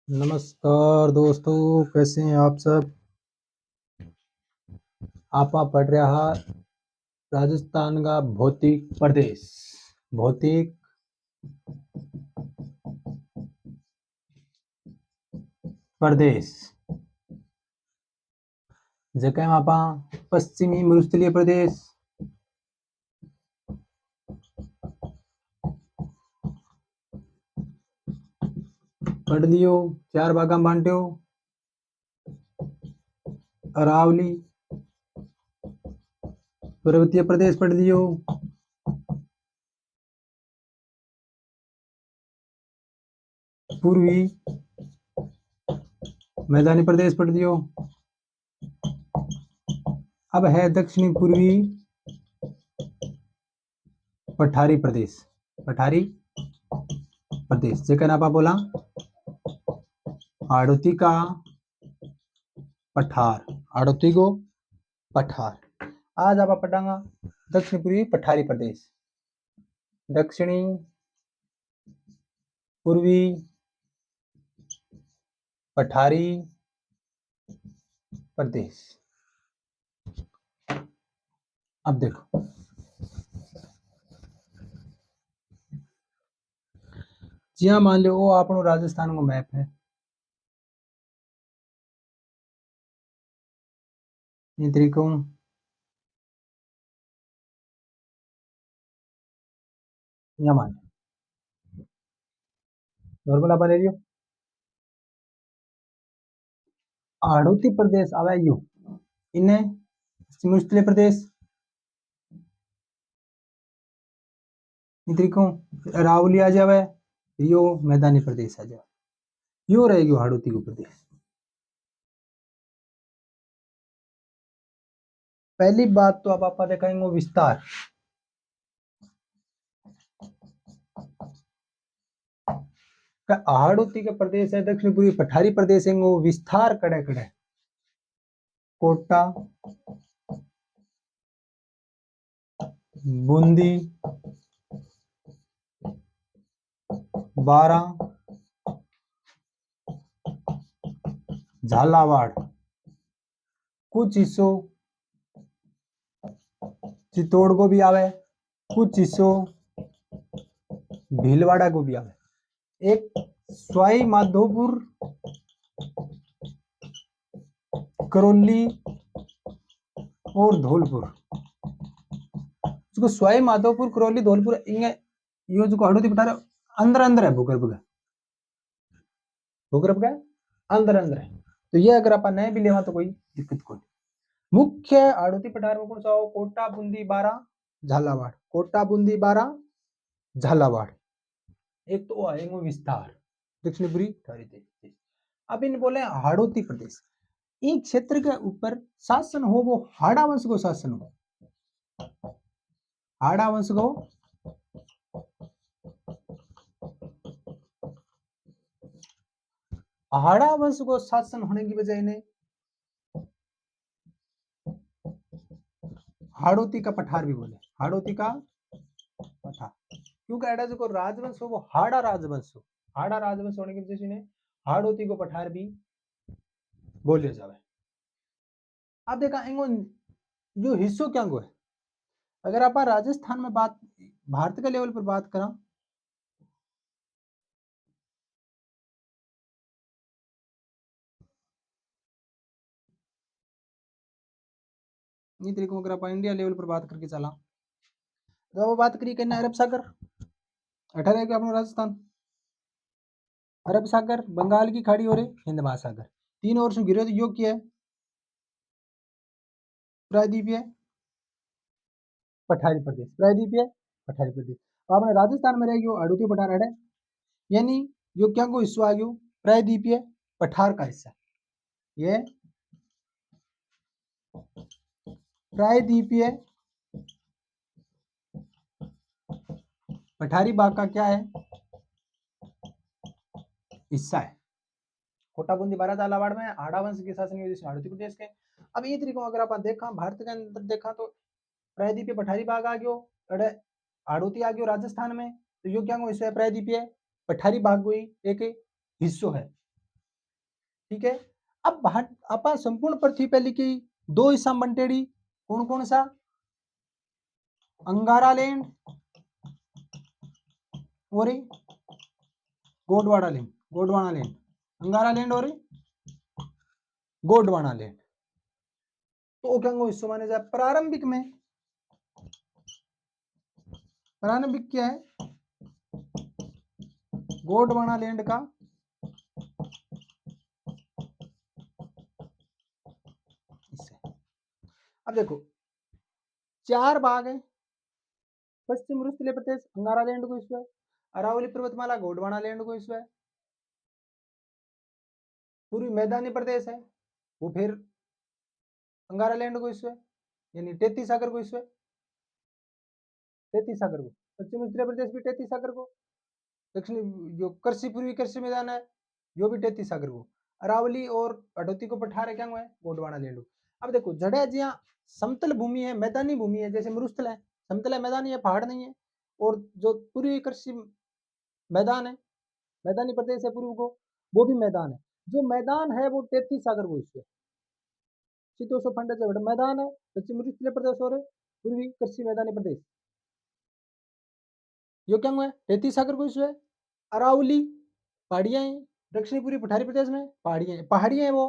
नमस्कार दोस्तों, कैसे हैं आप सब। आप पढ़ रहा राजस्थान का भौतिक प्रदेश। भौतिक प्रदेश जगह आप पश्चिमी मरुस्थलीय प्रदेश, पढ़ लियो। 4 भागा में बांटियो। अरावली पर्वतीय प्रदेश पढ़ लियो। पूर्वी मैदानी प्रदेश पढ़ लियो। अब है दक्षिणी पूर्वी पठारी प्रदेश। पठारी प्रदेश जगह आप बोला हाड़ौती का पठार। हाड़ौती को पठार। आज आप पढ़ांगा दक्षिण पूर्वी पठारी प्रदेश। दक्षिणी पूर्वी पठारी प्रदेश। अब देखो, जी हाँ, मान लो वो आपनो राजस्थान को मैप है। ये तरीको यहाँ मान नॉर्मल आप ले लियो। हाड़ौती प्रदेश आवे यू, इन्हें पश्चिमी प्रदेश तरीको अरावली आ जावे, यो मैदानी प्रदेश आ जावे, यो रहेगी हाड़ौती को प्रदेश। पहली बात तो अब आप देखेंगे विस्तार। हाड़ौती के प्रदेश है, दक्षिण पूर्वी पठारी प्रदेश है, वो विस्तार कड़े कड़े कोटा, बूंदी, बारा, झालावाड़, कुछ हिस्सों चित्तौड़ को भी आवे, कुछ हिस्सों भीलवाड़ा को भी आवे। एक सवाई माधोपुर, करौली और धौलपुर। जो सवाई माधोपुर, करौली, धौलपुर इनके यो जो हाड़ौती पठार अंदर अंदर है, भूगर्भ का भूगर्भ का अंदर अंदर है। तो ये अगर अपन नहीं भी लेवा तो कोई दिक्कत कोई। मुख्य हाड़ौती पठार में कौन सा हो? कोटा, बूंदी, बारा, झालावाड़। कोटा, बूंदी, बारा, झालावाड़। एक तो आएंगे विस्तार दक्षिण पूर्वी पठारी प्रदेश। अब इन बोले हाड़ौती प्रदेश, एक क्षेत्र के ऊपर शासन हो वो हाड़ा वंश को शासन हो। हाड़ा वंश को हाड़ा वंश को शासन होने की वजह इन्हें हाड़ौती का पठार भी बोले। हाड़ौती का पठार क्योंकि एडा जो राजवंश हो वो हाड़ा राजवंश हो। हाड़ा राजवंश होने की वजह से इन्हें हाड़ौती को पठार भी बोले जावे। अब देखा इंगो यो हिस्सों क्या है। अगर आप राजस्थान में बात भारत के लेवल पर बात करा तरीकों अगर आप इंडिया लेवल पर बात करके चला तो बात करिए कहना अरब सागर 18 है अपना राजस्थान। अरब सागर, बंगाल की खाड़ी और हिंद महासागर, तीन ओर से घिरे तो योग क्या है? प्रायद्वीपीय पठारी प्रदेश। प्रायद्वीपीय पठारी प्रदेश। आपने राजस्थान में रहेगी हाड़ौती पठार है, यानी यो क्या को हिस्सा आ गयो? प्रायद्वीपीय पठार का हिस्सा। ये प्रायद्वीपीय पठारी भाग का क्या है? हिस्सा है। कोटा, बूंदी, बारा, झालावाड़ में हाड़ा वंश के शासन की वजह से हाड़ौती प्रदेश के। अब ये तरीकों अगर आप देखा भारत के अंदर देखा तो प्रायद्वीपीय पठारी भाग आ गयो, हाड़ौती आ गयो राजस्थान में, तो यो क्या हिस्सा है? प्रायद्वीपीय पठारी भाग कोई एक हिस्सों है। ठीक है। अब आप संपूर्ण पृथ्वी पे लिखी 2 हिस्सा बंटेड़ी, कौन कौन सा? अंगारा लैंड और गोंडवाना लैंड, अंगारा लैंड और गोंडवाना लैंड। तो क्या हिस्सों माने जाए प्रारंभिक में। प्रारंभिक क्या है? गोंडवाना लैंड का हिस्सा। अब देखो 4 भाग है। पश्चिम रुस्तले प्रदेश अंगारा लैंड को हिस्सा है, अरावली पर्वतमाला गोंडवाना लैंड को हिस्सा है, पूर्वी मैदानी प्रदेश है वो फिर अंगारा लैंड को हिस्सा है, यानी टेती सागर को हिस्सा है, टेती सागर को। पश्चिम उत्तर प्रदेश भी टेती सागर को, दक्षिणी जो कृषि पूर्वी कृषि मैदान है यो भी टेती सागर को, अरावली और हडोती को पठार है क्या हुआ है गोंडवाना लैंड। अब देखो जड़े जहाँ समतल भूमि है मैदानी भूमि है जैसे मरुस्थल है, समतल है मैदानी है पहाड़ नहीं है, और जो पूर्वी कृषि मैदान है मैदानी प्रदेश है पूर्व को वो भी मैदान है, जो मैदान है वो 33 सागर को हिस्से शीतोष्ण फंड से मैदान है, पश्चिम उत्तर प्रदेश और पूर्वी कृषि मैदानी प्रदेश यो क्या हुआ है 33 सागर को हिस्से है। अरावली पहाड़ियां हैं, दक्षिणी पूर्वी पठारी प्रदेश में पहाड़ियां हैं वो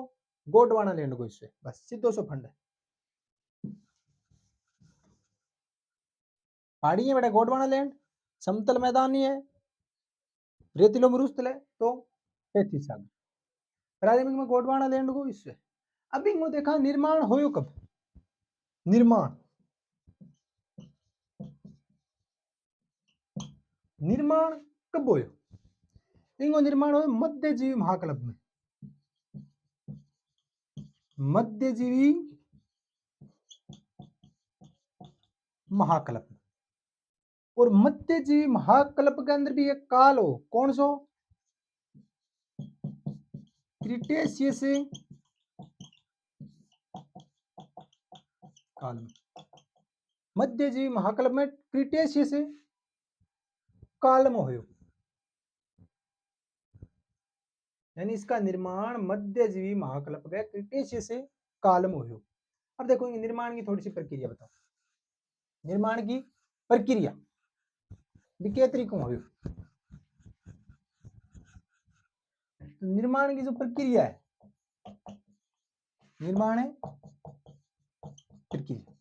गोंडवाना लैंड को हिस्से, बस सीधो सो फंड है। पहाड़ी है बेटा गोंडवाना लैंड, समतल मैदानी है रेतीलो मरुस्थल है तो 33 सागर प्रारंभिक में गोंडवाना लैंड को हिस्से। अभी वो देखा निर्माण होयो कब? निर्माण निर्माण कब होयो? इनको निर्माण हो मध्यजीवी महाकल्प में, मध्यजीवी महाकल्प में। और मध्यजीवी महाकल्प के अंदर भी एक काल हो कौन सो? क्रिटेशियस काल में, मध्यजीवी महाकल्प में क्रिटेशियस काल में हो, यानी इसका निर्माण मध्यजीवी महाकल्प के क्रिटेशियस काल में हो। अब देखो निर्माण की थोड़ी सी प्रक्रिया बताओ, निर्माण की प्रक्रिया के तरीकों हो। तो निर्माण की जो प्रक्रिया है, निर्माण है प्रक्रिया,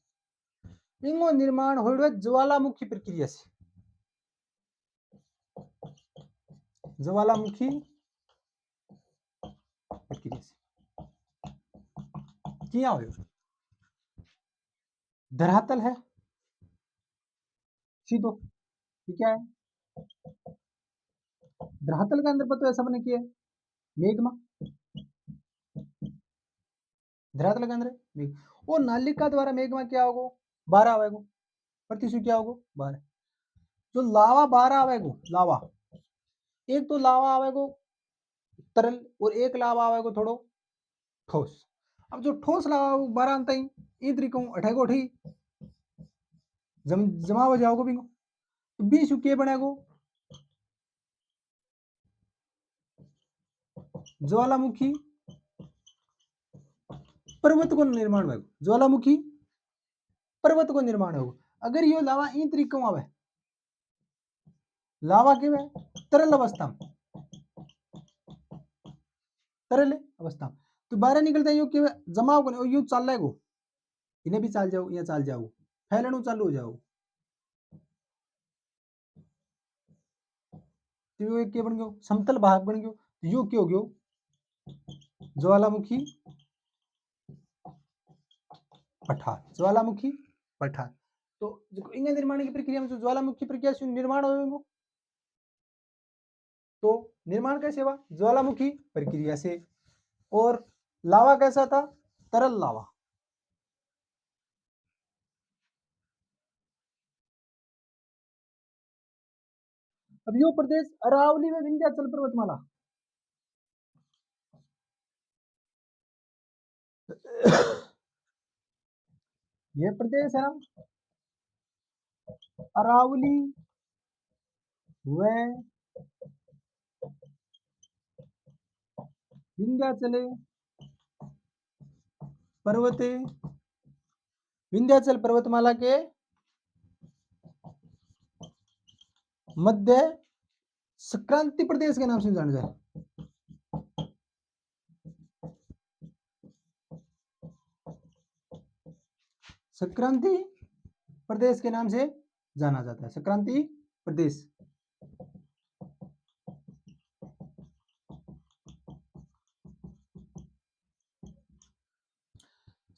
इनको निर्माण हो ज्वालामुखी प्रक्रिया से, ज्वालामुखी प्रक्रिया से किया हो। धरातल है सीधो, ठीक है, धरातल के अंदर पता ऐसा बने किया मेघमा, धरातल के अंदर मेघ, और नालिका द्वारा मेघमा क्या होगा 12 आवेगो, प्रतिशु क्या होगा 12, जो लावा 12 आवेगो, लावा एक तो लावा आवेगो तरल और एक लावा आवेगो थोड़ो ठोस। अब जो ठोस लावा 12 अंत ई तरीकों अठेगो अठी जमा हो जाओगे बिंगो, तो 20 के बनेगो ज्वालामुखी पर्वत को निर्माण होगा, ज्वालामुखी पर्वत को निर्माण होगा। अगर यो लावा इन तरीकों आवे, लावा के वे तरल अवस्था में, तरल अवस्था में, तो बाहर निकलता है यो के जमा हो यो चल गो, इन्हें भी चल जाओ या चल जाओ फैलणु चालू हो जाओ, तो यो एक बन गयो समतल भाग बन गयो, तो यो क्या हो गयो ज्वालामुखी पठार, ज्वालामुखी पठार। तो इनके निर्माण की प्रक्रिया में जो ज्वालामुखी प्रक्रिया से निर्माण हो, तो निर्माण कैसे हुआ ज्वालामुखी प्रक्रिया से, और लावा कैसा था तरल लावा। अब यो प्रदेश अरावली में विंध्याचल पर्वतमाला, ये प्रदेश है ना अरावली व विंध्याचले पर्वते, विंध्याचल पर्वतमाला के मध्य संक्रांति प्रदेश के नाम से जाना जाए। संक्रांति प्रदेश के नाम से जाना जाता है। संक्रांति प्रदेश।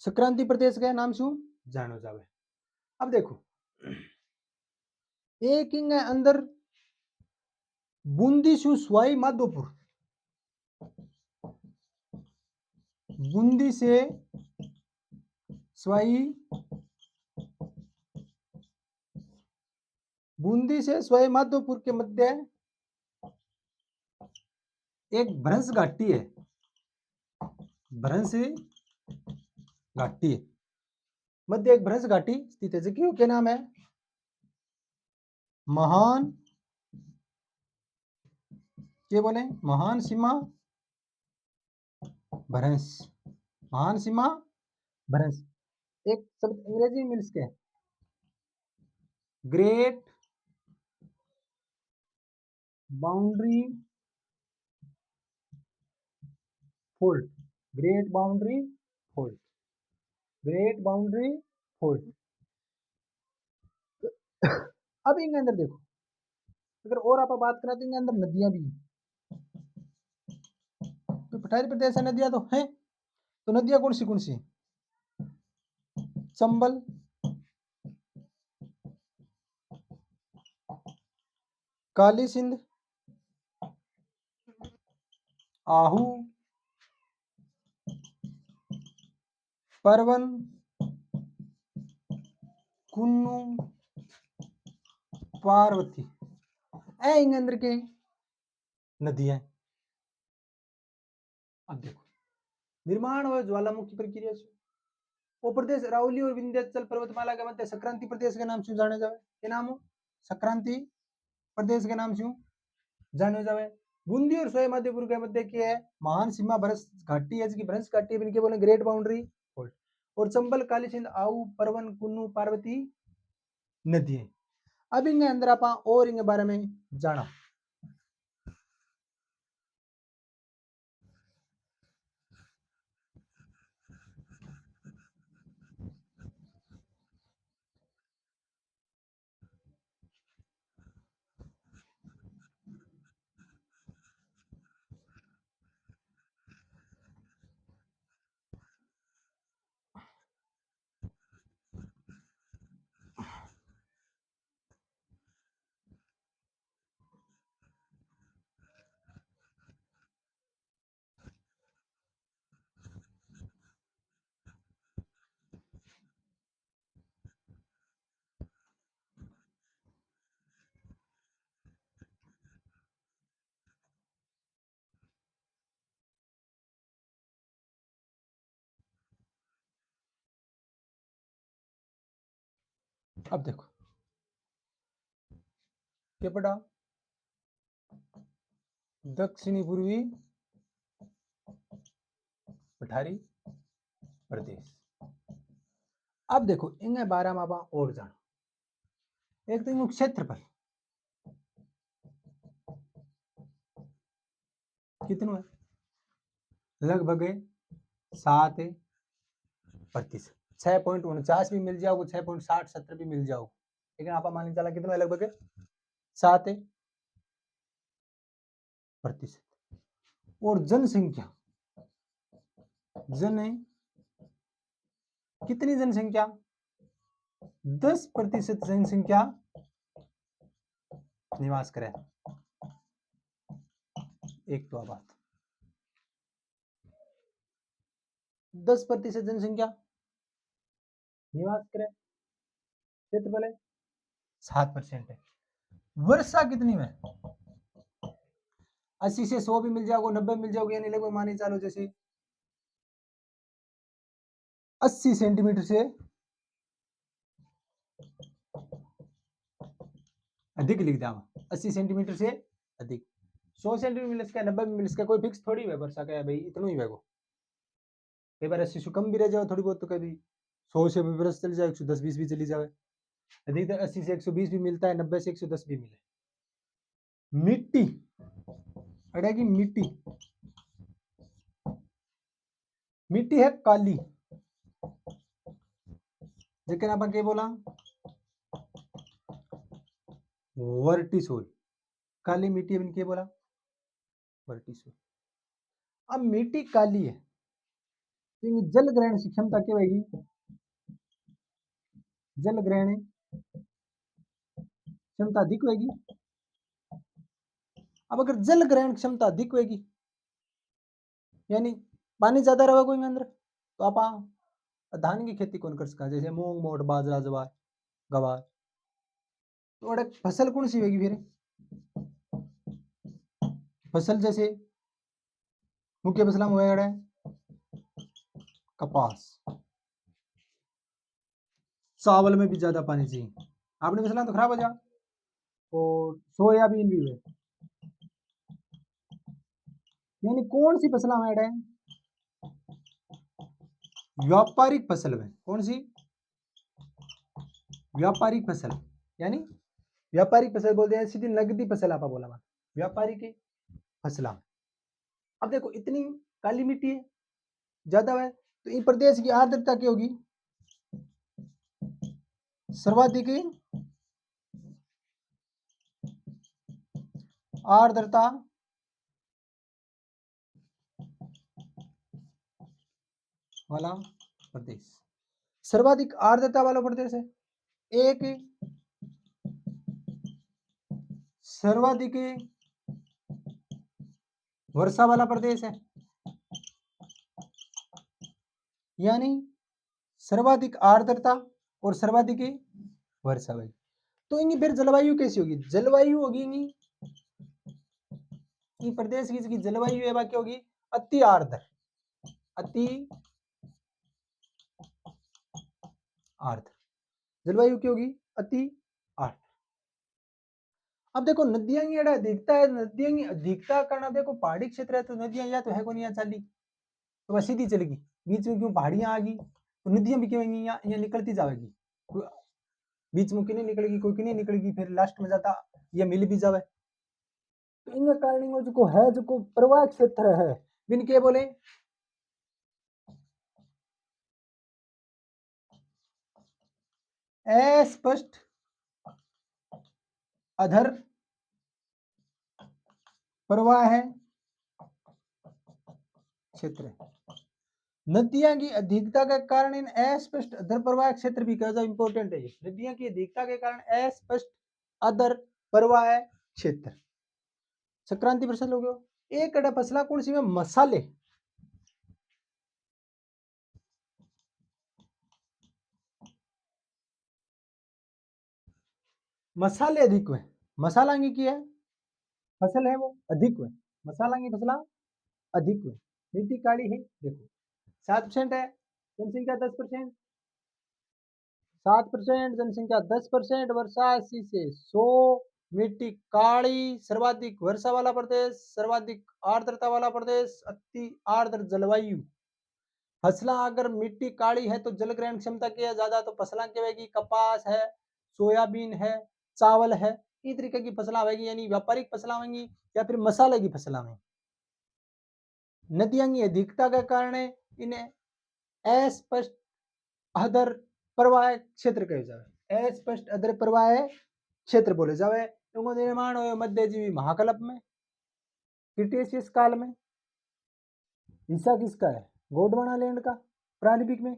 संक्रांति प्रदेश के नाम से जानो जावे। अब देखो एक इंग अंदर बूंदी से सवाई माधोपुर, बूंदी से सवाई, बूंदी से सवाई माधोपुर के मध्य एक भ्रंश घाटी है, भ्रंश घाटी है, मध्य एक भ्रंश घाटी स्थित है जिसकी क्या नाम है? महान, क्या बोले? महान सीमा भ्रंश, महान सीमा भ्रंश। एक शब्द अंग्रेजी में मिल सके, great boundary fold, great boundary fold, great boundary fold. अब इनके अंदर देखो, अगर और आप बात करें तो इनके अंदर नदियां भी हैं, तो पठारी प्रदेश है, नदियां तो हैं, तो नदियां कौन सी? चंबल, काली सिंध, आहू, परवन, कुन्नू, पार्वती, इन अंदर के नदियां। अब देखो निर्माण और ज्वालामुखी प्रक्रिया से वो प्रदेश अरावली और विंध्याचल पर्वतमाला के मध्य संक्रांति प्रदेश के नाम से जाने जावे। क्या नाम हो? संक्रांति प्रदेश के नाम से जाने जावे। बूंदी और सवाई माधोपुर के मध्य की है महान सीमा भ्रंश घाटी है, जिसकी भ्रंश घाटी है, इनके बोले ग्रेट बाउंड्री फोल्ड। और चंबल, काली सिंध, आऊ, परवन, कुन्नू, पार्वती नदी है। अब इनके अंदर आप और इनके बारे में जाना। अब देखो क्या पढ़ा? दक्षिणी पूर्वी पठारी प्रदेश। अब देखो इनके बारे में आप और जानो। एक तो क्षेत्रफल कितना है? लगभग 7%, 6.49 भी मिल जाओगे, 6.60-70 भी मिल जाओगे, लेकिन आप मान चला कितना है? लगभग 7%। और जनसंख्या, कितनी जनसंख्या? 10% जनसंख्या निवास करे। एक तो बात 10% जनसंख्या निवास करे, क्षेत्रफल है 7% है। वर्षा कितनी में? 80 से 100 भी मिल जाओगे, 90 मिल जाओगे, यानी लगभग मानी चालो जैसे 80 सेंटीमीटर से अधिक लिख दिया, 80 सेंटीमीटर से अधिक। 100 सेंटीमीटर मिल सके 90 में मिल सके, कोई फिक्स थोड़ी है वर्षा का भाई इतना ही है वो। कई बार 80 से कम भी रह जाओ थोड़ी बहुत, तो कभी 100 से भी बरस चली जाए, 110-20 भी चली जाए, अधिकतर 80 से 120 भी मिलता है, 90 से 110 भी मिले। मिट्टी अड़ेगी, मिट्टी मिट्टी है काली, लेकिन आप क्या बोला वर्टिसोल, काली मिट्टी अपन क्या बोला वर्टिसोल। अब मिट्टी काली है तो जल ग्रहण की क्षमता क्या होगी, जल ग्रहण क्षमता अधिक होगी। अब अगर जल ग्रहण क्षमता अधिक होगी यानी पानी ज्यादा रहेगा कोई अंदर, तो आप धान की खेती कौन कर सका, जैसे मूंग मोट बाजरा जवार गवार, तो अड़े फसल कौन सी होगी फिर, फसल जैसे मुख्य फसल में होगा कपास, चावल में भी ज्यादा पानी चाहिए, आपने फसल तो खराब हो जा, और सोयाबीन भी हुए, यानी कौन सी फसल में ऐड है, व्यापारिक फसल में, कौन सी व्यापारिक फसल, यानी व्यापारिक फसल बोलते हैं सीधी नगदी फसल, आप बोला व्यापारिक फसल। अब देखो इतनी काली मिट्टी है ज्यादा है, तो इन प्रदेश की आर्द्रता क्या होगी, सर्वाधिक आर्द्रता वाला प्रदेश, सर्वाधिक आर्द्रता वाला प्रदेश है, एक सर्वाधिक वर्षा वाला प्रदेश है, यानी सर्वाधिक आर्द्रता और सर्वाधिक वर्षा वाली। तो इनकी फिर जलवायु कैसी होगी, जलवायु होगी इनकी प्रदेश की जलवायु है क्या होगी, अति आर्द्र, अति आर्द्र जलवायु क्या होगी, अति आर्द्र। अब देखो नदियां की एड़ा अधिकता है, नदियां की अधिकता करना, देखो पहाड़ी क्षेत्र है तो नदियां या तो है को नहीं या चाली, तो बस सीधी चलेगी, बीच में क्यों पहाड़ियां आ गई तो नदियां भी क्यों यहाँ निकलती जाएगी, बीच में किन्हीं निकलेगी कोई किन्हीं निकलेगी, फिर लास्ट में जाता ये मिल भी जावे। तो इन कारण जो है जो प्रवाह क्षेत्र है बिन के बोले अस्पष्ट अधर प्रवाह है क्षेत्र, नदियां की अधिकता के कारण इन अस्पष्ट अधर प्रवाह क्षेत्र भी कहा जाए, इंपॉर्टेंट है ये, नदियां की अधिकता के कारण अस्पष्ट अधर प्रवाह क्षेत्र। संक्रांति फसल हो गया, एक कड़ा फसला कौन सी में मसाले, मसाले अधिक हुए, मसाला की है फसल है वो अधिक हुए, मसाला की फसला अधिक हुए, मिट्टी काली है, देखो 7% है जनसंख्या 10%, 7% जनसंख्या 10%, वर्षा 80 से 100, मिट्टी काली, सर्वाधिक वर्षा वाला प्रदेश, सर्वाधिक आर्द्रता वाला प्रदेश, अति आर्द्र जलवायु। फसला अगर मिट्टी काली है तो जल ग्रहण क्षमता क्या है ज्यादा, तो फसला क्या होगी, कपास है, सोयाबीन है, चावल है, इस तरीके की फसला होगी, यानी व्यापारिक फसला होंगी या फिर मसाले की फसला होंगी। नदियां की अधिकता के कारण इन्हें अस्पष्ट अधर प्रवाह क्षेत्र कहे जावे, अस्पष्ट अधर प्रवाह क्षेत्र बोले जावे। इनको निर्माण हुए मध्यजीवी महाकल्प में, क्रिटेशियस काल में। हिस्सा किसका है, गोंडवाना लैंड का प्रारंभिक में,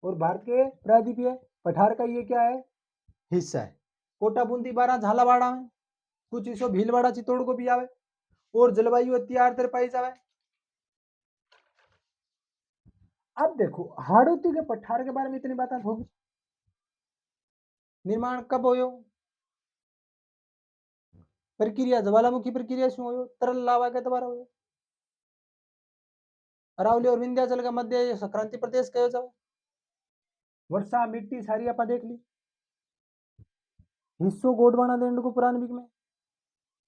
और भारत के प्रायद्वीपीय पठार का ये क्या है हिस्सा है। कोटा बूंदी बारा झालावाड़ा में, कुछ इसो भीलवाड़ा चित्तौड़ को भी आवे, और जलवायु अति आर्द्र पाई जावे। अब देखो हाड़ौती के पठार के बारे में इतनी बात होगी, निर्माण कब हो, प्रक्रिया ज्वालामुखी प्रक्रिया शू हो, तरल लावा के द्वारा हो, अरावली और विंध्याचल का मध्य संक्रांति प्रदेश कहो जाओ। वर्षा मिट्टी सारी आप देख ली, हिस्सों गोंडवाना लैंड को प्रारंभिक में,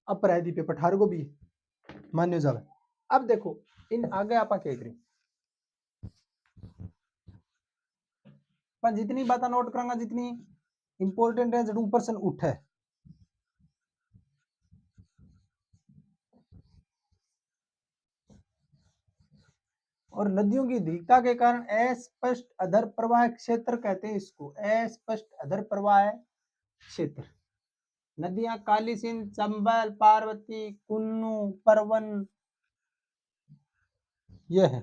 अपर है दीपे पठार को भी मान्य जावे। अब देखो इन आगे आप क्या करें, पर जितनी बात नोट करूंगा जितनी इंपॉर्टेंट है जरूर पर्सन उठे। और नदियों की अधिकता के कारण अस्पष्ट अधर प्रवाह क्षेत्र कहते हैं इसको, अस्पष्ट अधर प्रवाह क्षेत्र। नदियां काली सिंध, चंबल, पार्वती, कुन्नू, परवन, यह है।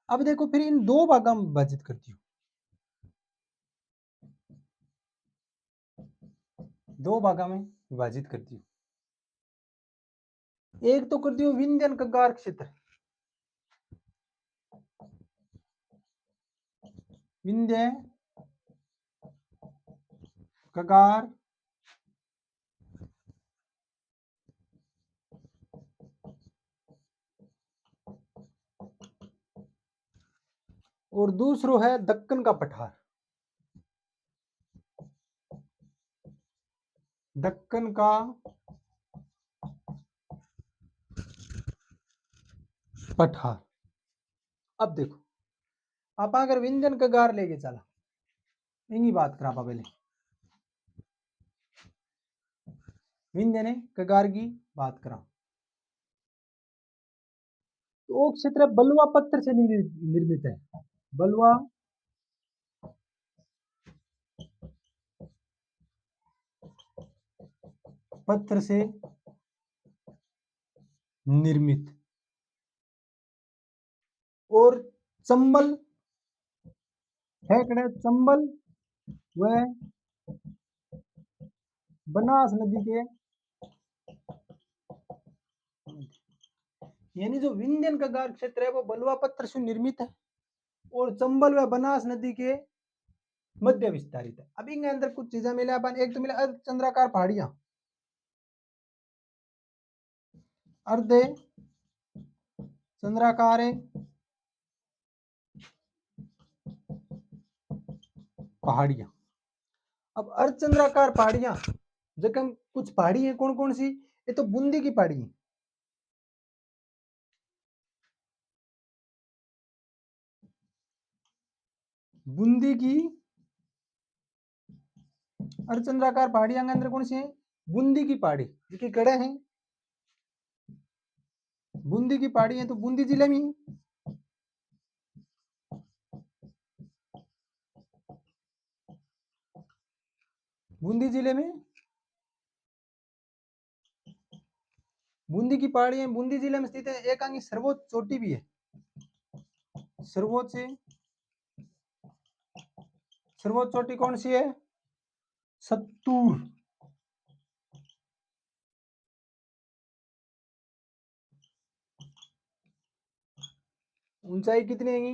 अब देखो फिर इन दो भागों में विभाजित करती हूँ, दो भागों में विभाजित करती हूँ। एक तो करती हूँ विंध्यन कगार क्षेत्र, विंध्य कगार और दूसरो है दक्कन का पठार, दक्कन का पठार। अब देखो आप अगर विंध्यन कगार लेके चला, इनकी बात करा पहले, विंध्यन कगार की बात करा तो वो क्षेत्र बलुआ पत्थर से निर्मित है, बलुआ पत्थर से निर्मित। और चंबल है कड़े, चंबल व बनास नदी के, यानी जो विंध्यन कगार क्षेत्र है वो बलुआ पत्थर से निर्मित है और चंबल व बनास नदी के मध्य विस्तारित है। अब इनके अंदर कुछ चीजें मिले अपन, एक तो मिला अर्धचंद्राकार पहाड़ियां, अर्ध चंद्राकार पहाड़ियां। अब अर्धचंद्राकार पहाड़ियां जब कुछ पहाड़ी है कौन कौन सी, ये तो बूंदी की पहाड़ी है, बूंदी की अर्धचंद्राकार पहाड़ियां के अंदर कौन सी है, बूंदी की पहाड़ी, जिसके गढ़े हैं बूंदी की पहाड़ी है तो बूंदी जिले में है। बूंदी जिले में बूंदी की पहाड़ी है, बूंदी जिले में स्थित है। एक आगे सर्वोच्च चोटी भी है, सर्वोच्च सर्वोच्च चोटी कौन सी है, सत्तूर। ऊंचाई कितनी है,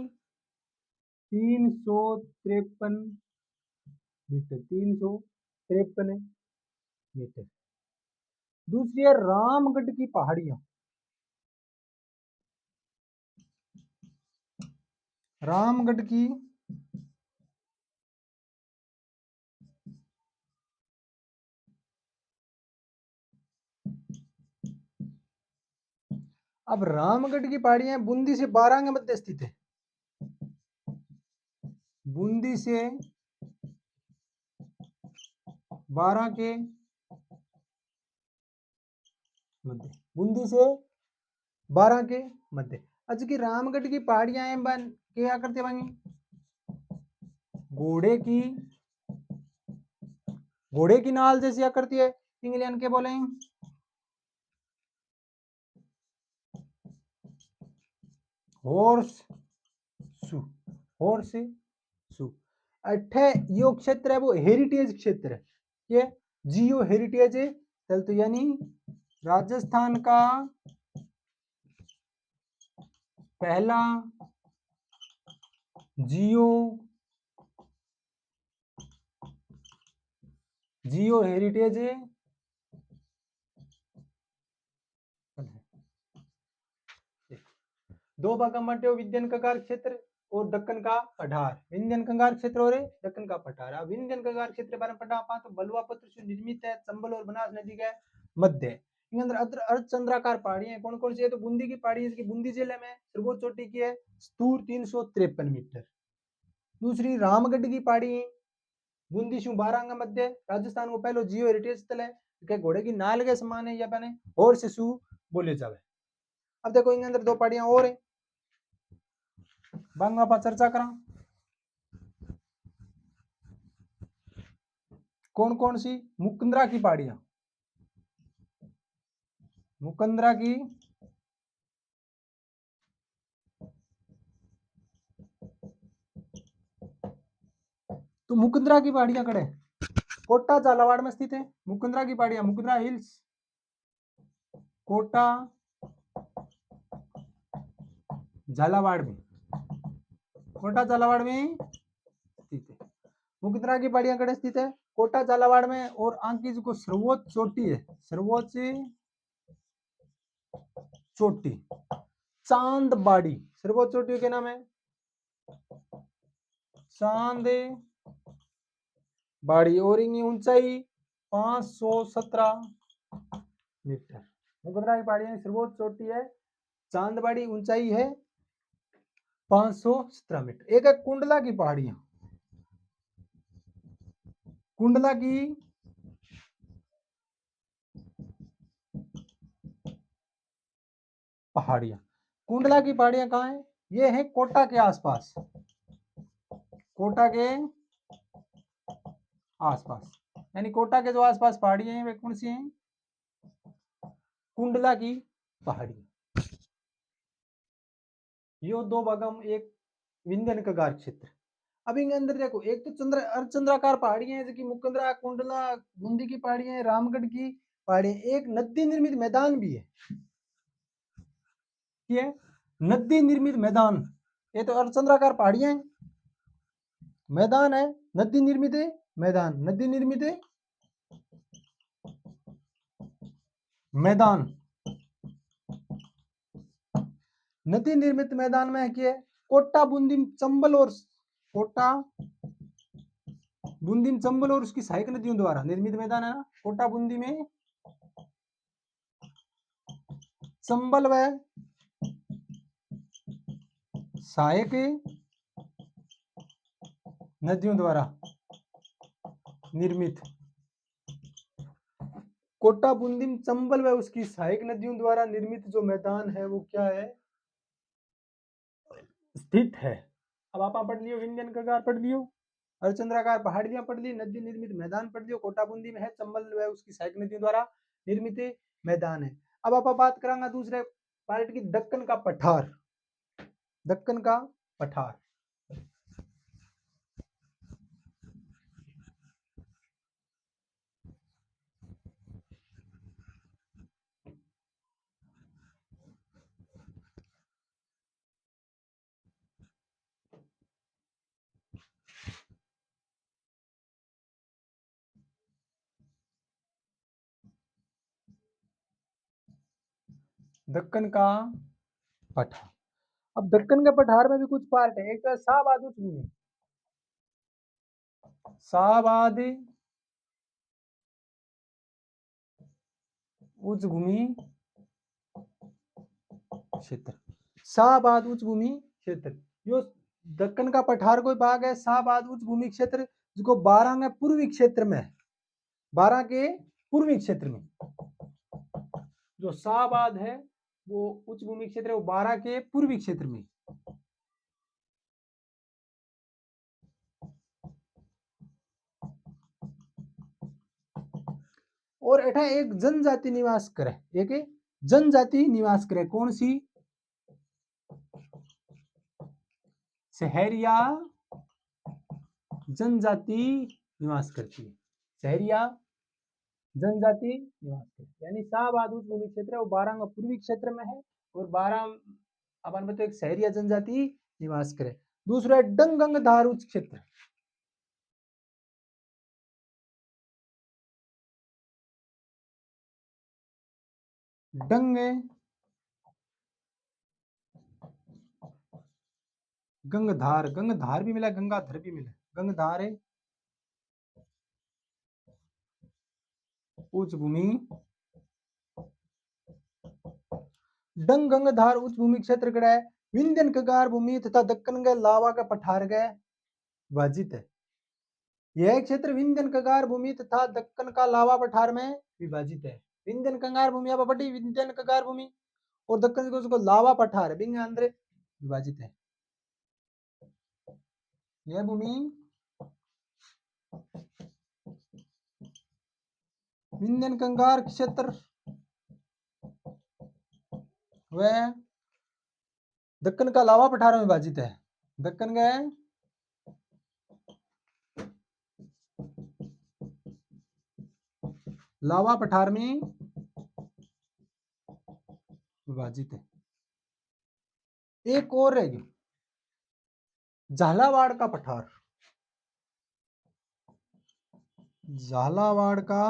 353 मीटर, 353 मीटर। दूसरी है रामगढ़ की पहाड़ियां, रामगढ़ की अब रामगढ़ की पहाड़ियां बूंदी से 12 के मध्य स्थित है, बूंदी से 12 के मध्य, बूंदी से 12 के मध्य। अच्छा की रामगढ़ की पहाड़ियां हैं बन क्या करते बांगी, घोड़े की नाल जैसी क्या करती है, इंग्लैंड के बोले हॉर्स सू, हॉर्स सू। अठे यो क्षेत्र है वो हेरिटेज क्षेत्र है, ये जियो हेरिटेज है चल, तो यानी राजस्थान का पहला जियो जियो हेरिटेज है। दो भाग માટે विद्यन कगार क्षेत्र और दक्कन का पठार, विंध्यन कंगार क्षेत्र और दक्कन का पठार। अब विंध्यन कंगार क्षेत्र के बारे में पढ़ा तो बलुआ पत्र से निर्मित है, चंबल और बनास नदी के मध्य। इसके अंदर अर्धचंद्राकार पहाड़ियां हैं, कौन कौन सी है? तो बूंदी की पहाड़ी है, इसकी बूंदी जिले में सर्वोच्च चोटी की है स्तूर 353 मीटर। दूसरी रामगढ़ की पहाड़ी है, बूंदी शू बारांगा मध्य, राजस्थान को पहलो जियो हेरिटेज स्थल है, क्या घोड़े की नाल के समान है, या बने और शिशु बोले जावे। अब देखो इनके अंदर दो पहाड़ियां और है, बांगा पा चर्चा करा। कौन कौन सी? मुकंदरा की पहाड़ियां, मुकंदरा की तो मुकंदरा की पहाड़ियां कड़े कोटा झालावाड़ में स्थित है। मुकंदरा की पहाड़ियां, मुकंदरा हिल्स, कोटा झालावाड़ में, कोटा झालावाड़ में स्थित है। मुकंदरा की पहाड़ियां कड़े स्थित है? कोटा झालावाड़ में। और आंकी जो सर्वोच्च चोटी है, सर्वोच्च चोटी चांदबाड़ी, सर्वोच्च चोटी के नाम है चांद बाड़ी, और इनकी ऊंचाई 517 मीटर। मुकंदरा की पहाड़ियां सर्वोच्च चोटी है चांदबाड़ी, ऊंचाई है 517 मीटर। एक है कुंडला की पहाड़ियां, कुंडला की पहाड़ियां, कुंडला की पहाड़ियां कहाँ है? ये है कोटा के आसपास, कोटा के आसपास, यानी कोटा के जो आसपास पहाड़ियां हैं वे कौन सी हैं? कुंडला की पहाड़ी। यो दो भागम एक विंध्यन कगार क्षेत्र। अब इनके अंदर देखो, एक तो अर्धचंद्राकार पहाड़ियां हैं जो कि मुकंदरा, कुंडला, बूंदी की पहाड़ियां हैं, रामगढ़ की पहाड़ियां, एक नदी निर्मित मैदान भी है। ये नदी निर्मित मैदान, ये तो अर्धचंद्राकार पहाड़ियां हैं, मैदान है नदी निर्मित है, मैदान, नदी निर्मित है मैदान, नदी निर्मित मैदान में क्या है? कोटा, बूंदी, चंबल और कोटा, बूंदी, चंबल और उसकी सहायक नदियों द्वारा निर्मित मैदान है ना। कोटा बूंदी में चंबल व सहायक नदियों द्वारा निर्मित, कोटा, बूंदी, चंबल व उसकी सहायक नदियों द्वारा निर्मित जो मैदान है वो क्या है? स्थित है। अब आप पढ़ लियो, विंध्यन कगार पढ़ लियो, अर्धचंद्राकार पहाड़ियां पढ़ ली, नदी निर्मित मैदान पढ़ लियो, कोटा बूंदी में है, चंबल व उसकी सहायक नदियों द्वारा निर्मित मैदान है। अब आप बात करांगा दूसरे पार्ट की, दक्कन का पठार, दक्कन का पठार। दक्कन का पठार। अब दक्कन के पठार में भी कुछ पार्ट है, एक तो शाहबाद उच्च भूमि, शाहबाद उच्च भूमि क्षेत्र, शाहबाद उच्च भूमि क्षेत्र, यो दक्कन का पठार कोई भाग है शाहबाद उच्च भूमि क्षेत्र, जिसको 12 में पूर्वी क्षेत्र में, 12 के पूर्वी क्षेत्र में जो शाहबाद है वो उच्च भूमि क्षेत्र है, वो 12 के पूर्वी क्षेत्र में। और एठा एक जनजाति निवास करे, एक जनजाति निवास करे, कौन सी? सहरिया जनजाति निवास करती है, सहरिया जनजाति निवास करती है, यानी शाहबाद उच्च भूमि क्षेत्र है वो 12 का पूर्वी क्षेत्र में है, और 12 अपन बताओ एक सहरिया जनजाति निवास करे। दूसरा डंगंगधार उच्च क्षेत्र, डंग गंगधार, गंगधार भी मिला, गंगाधर भी मिला। गंगधार है उच्च भूमि, डंग गंगधार उच्च भूमि क्षेत्र कड़ा है विंध्यन कगार भूमि तथा दक्कन के लावा के पठार के विभाजित है। यह क्षेत्र विंध्यन कगार भूमि तथा दक्कन का लावा पठार में विभाजित है। विंध्यन कंगार भूमि आप बड़ी विंध्यन कगार भूमि और दक्कन को उसको लावा पठार है बिंग अंदर विभाजित है। यह भूमि विंध्यन कंगार क्षेत्र वह दक्कन का लावा पठार में विभाजित है। दक्कन के लावा पठार में विभाजित है। एक और रहेगी झालावाड़ का पठार। झालावाड़ का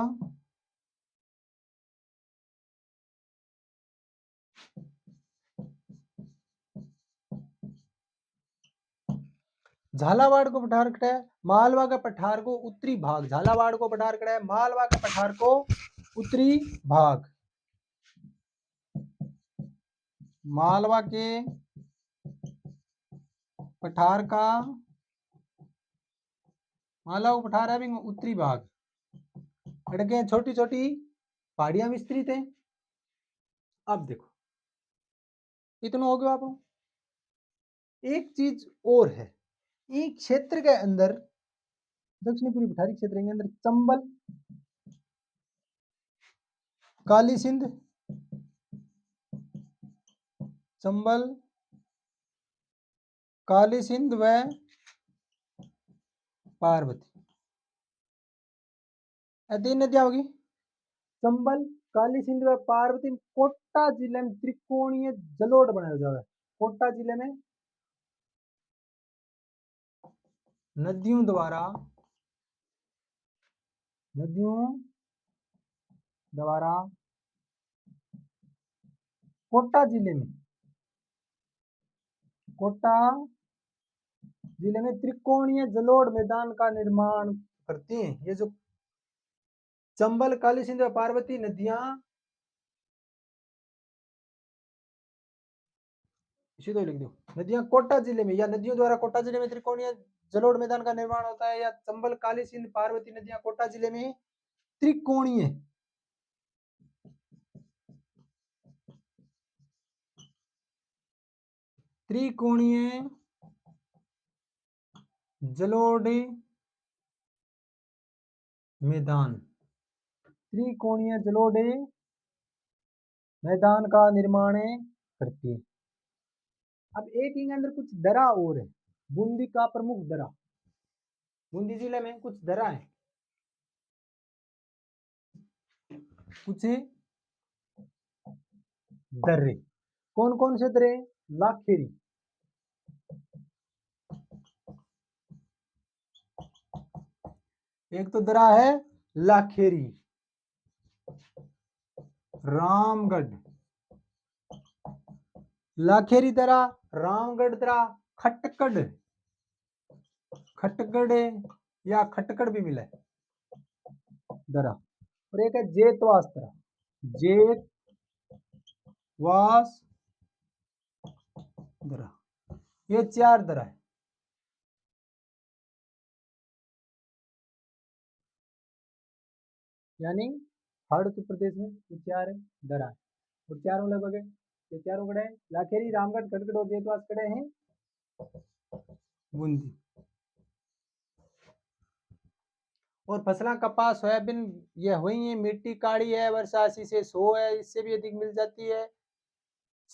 झालावाड़ को पठार कटा है मालवा के पठार को उत्तरी भाग। झालावाड़ को पठार कटा है मालवा के पठार को उत्तरी भाग। मालवा के पठार का मालवा को पठार है उत्तरी भाग। अड़के छोटी छोटी पहाड़ियां विस्तृत हैं। अब देखो इतना हो गया। आप एक चीज और है एक क्षेत्र के अंदर दक्षिणी पूर्वी पठारी क्षेत्र के अंदर चंबल काली सिंध चंबल काली सिंध व पार्वती तीन नदियां होगी। चंबल काली सिंध व पार्वती कोटा जिले में त्रिकोणीय जलोढ़ बनाया जाए। कोटा जिले में नदियों द्वारा कोटा जिले में त्रिकोणीय जलोढ़ मैदान का निर्माण करती हैं। ये जो चंबल काली सिंध व पार्वती नदियां इसी तो लिख दो नदियां कोटा जिले में या नदियों द्वारा कोटा जिले में त्रिकोणीय जलोढ़ मैदान का निर्माण होता है। या चंबल काली सिंध पार्वती नदियां कोटा जिले में त्रिकोणीय जलोढ़ मैदान का निर्माण करती है। अब एक ही अंदर कुछ दरा और है। बूंदी का प्रमुख दरा बूंदी जिले में कुछ दरा है। कुछ दर्रे कौन कौन से दर्रे लाखेरी एक तो दरा है लाखेरी रामगढ़ लाखेरी दरा रामगढ़ दरा खटगढ़ या खटगढ़ भी मिला है दरा। और एक है जेतवास दरा जेतवास दरा। ये चार दरा है। यानी हर उत्तर प्रदेश में ये चार दरा है और चारों लगभग है। ये चारों गढ़ है लाखेरी रामगढ़ खटगढ़ और जेतवास गढ़ हैं बूंदी। और फसला कपास सोयाबीन ये हुई है। मिट्टी काड़ी है वर्षा 80 से 100 है इससे भी अधिक मिल जाती है।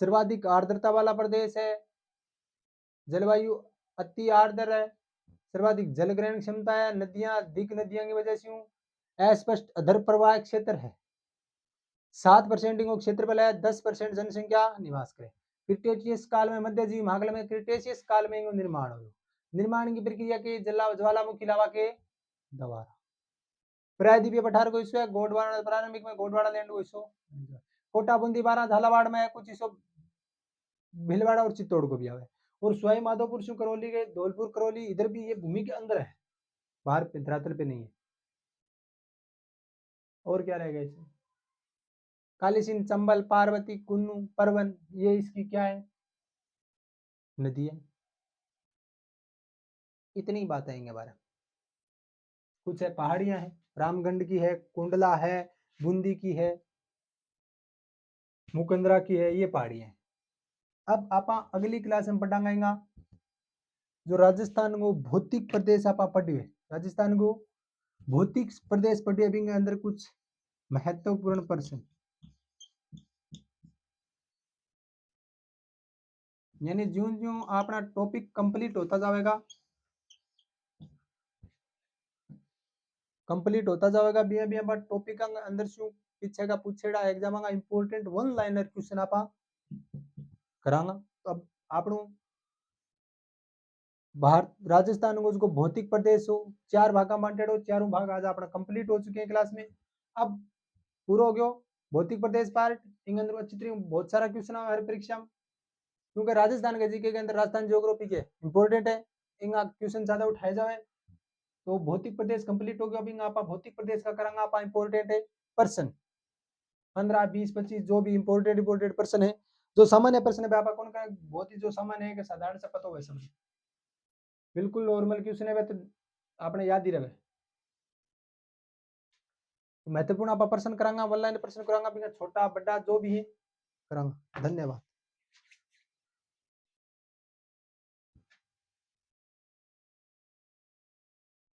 सर्वाधिक आर्द्रता वाला प्रदेश है। जलवायु अति आर्द्र है। सर्वाधिक जल ग्रहण क्षमता है। नदियां अधिक नदियों की वजह से अस्पष्ट अधर प्रवाह क्षेत्र है। 7% क्षेत्रफल है। 10% जनसंख्या निवास करे। क्रिटेशियस काल में मध्यजीवी महाकाल में क्रिटेशियस काल में निर्माण हो। निर्माण की प्रक्रिया के ज्वालामुखी लावा के द्वारा प्रायद्वीपीय पठार को हिस्सों है। गोंडवाना प्रारंभिक में गोंडवाना लैंड को हिस्सों कोटा बूंदी बारा झालावाड़ में कुछ हिस्सों भीलवाड़ा और चित्तौड़ को भी आवे। और सवाई माधोपुर से करौली गए, धौलपुर करौली, इधर भी ये भूमि के अंदर है, बाहर धरातल पे नहीं है। और क्या रहेगा इसमें? कालीसिंध, चंबल, पार्वती, कुन्नू, परवन, ये इसकी क्या है? नदी है। इतनी बात आएंगे हमारा। कुछ है पहाड़ियां हैं, रामगढ़ की है, कुंडला है, बूंदी की है, मुकंदरा की है, ये पहाड़ियां हैं। अब आप अगली क्लास में पढ़ांगा जो राजस्थान को भौतिक प्रदेश आप पढ़िए, राजस्थान को भौतिक प्रदेश पढ़िए, अभी अंदर कुछ महत्वपूर्ण प्रश्न, यानी ज्यों ज्यों अपना टॉपिक कंप्लीट होता जाएगा, बिया बिया टॉपिक अंदर से पीछे का पूछेड़ा एग्जाम का इंपोर्टेंट वन लाइनर क्वेश्चन आप करांगा। तो अब आपनो भारत राजस्थान को उसको भौतिक प्रदेश हो, 4 भागा बांटेड़ो, चारों भाग आज अपना कंप्लीट हो चुके हैं क्लास में। अब पूरा हो गयो भौतिक प्रदेश पार्ट, इन अंदर अच्छी तरह बहुत सारा क्वेश्चन है हर परीक्षा में, क्योंकि राजस्थान के जीके के अंदर राजस्थान ज्योग्राफी के इंपोर्टेंट है, इनका क्वेश्चन ज्यादा उठाए जाए। तो भौतिक प्रदेश कंप्लीट हो गया, अभी आप भौतिक प्रदेश का करांगा आप इंपोर्टेंट है पर्सन 15 20 25 जो भी इंपोर्टेंट पर्सन है, जो सामान्य प्रश्न है आप कौन का बहुत ही जो सामान्य है कि साधारण से पता हो समझ, बिल्कुल नॉर्मल क्वेश्चन है तो आपने याद ही रहे। महत्वपूर्ण आप प्रश्न करांगा, वन लाइन प्रश्न करांगा, छोटा बड़ा जो भी है करांगा। धन्यवाद।